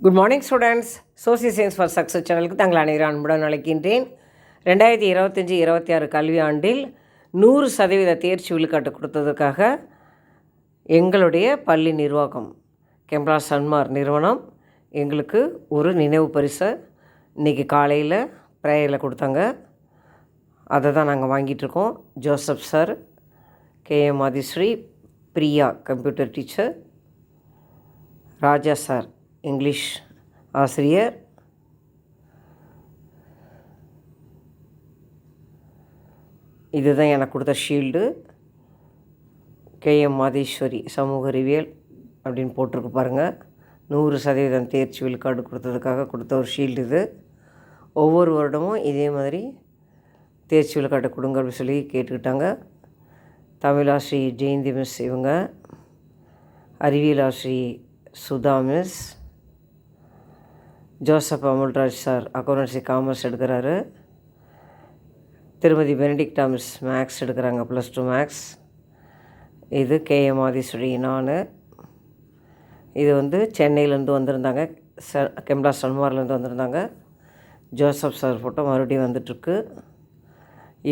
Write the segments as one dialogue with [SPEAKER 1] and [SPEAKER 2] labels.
[SPEAKER 1] Good morning students. Social science for success சேனலுக்கு தங்கள் அனைவரும் அன்புடன் அழைக்கின்றேன். 2025-26 கல்வி ஆண்டில் 100% தேர்ச்சி விழுக்காட்டு கொடுத்ததற்காக எங்களுடைய பள்ளி நிர்வாகம் கெம்ப்ரா சன்மார் நிறுவனம் எங்களுக்கு ஒரு நினைவு பரிசை இன்றைக்கி காலையில் ப்ரேயரில் கொடுத்தாங்க. அதை தான் நாங்கள் வாங்கிட்டுருக்கோம். Joseph sir, KM Aadhisri, Priya computer teacher, Raja sir English ஆசிரியர், இதுதான் எனக்கு கொடுத்த ஷீல்டு. கேஎம் மாதேஸ்வரி சமூக அறிவியல் அப்படின்னு போட்டிருக்கு பாருங்கள். 100% தேர்ச்சி விழுக்காடு கொடுத்ததுக்காக கொடுத்த ஒரு ஷீல்டு இது. ஒவ்வொரு வருடமும் இதே மாதிரி தேர்ச்சி விழுக்காட்டை கொடுங்க அப்படின்னு சொல்லி கேட்டுக்கிட்டாங்க. தமிழாசிரி ஜெயந்தி மிஸ் இவங்க, அறிவியல் ஆசிரி Sudha miss, Joseph Amulraj sir accountancy commerce எடுக்கிறாரு, திருமதி பெனடிக்டா மிஸ் மேக்ஸ் எடுக்கிறாங்க, +2 மேக்ஸ். இது கேஎம் ஆதிஸ்வரி நான். இது சென்னையிலேருந்து வந்திருந்தாங்க, கெம்ப்ரா சன்மார்லேருந்து வந்திருந்தாங்க. ஜோசப் சார் ஃபோட்டோ மறுபடியும் வந்துட்டுருக்கு.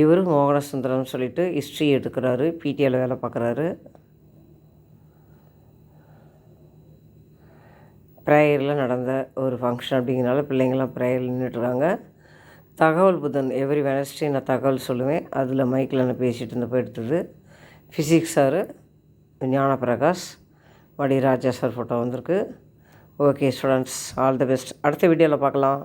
[SPEAKER 1] இவர் மோகனசுந்தரம் சொல்லிட்டு ஹிஸ்ட்ரி எடுக்கிறாரு, பிடிஏல வேலை பார்க்குறாரு. ப்ரேயரில் நடந்த ஒரு ஃபங்க்ஷன் அப்படிங்கிறனால பிள்ளைங்கள்லாம் ப்ரேயரில் நின்றுட்டுருக்காங்க. தகவல் புதன் எவ்ரி வெனஸ்டே நான் தகவல் சொல்லுவேன், அதில் மைக்கில் நான் பேசிகிட்டு இருந்தப்போ எடுத்தது. ஃபிசிக்ஸ் சார் ஞானபிரகாஷ், ராஜா சார் ஃபோட்டோ வந்திருக்கு. Okay students, all the best. அடுத்த வீடியோவில் பார்க்கலாம்.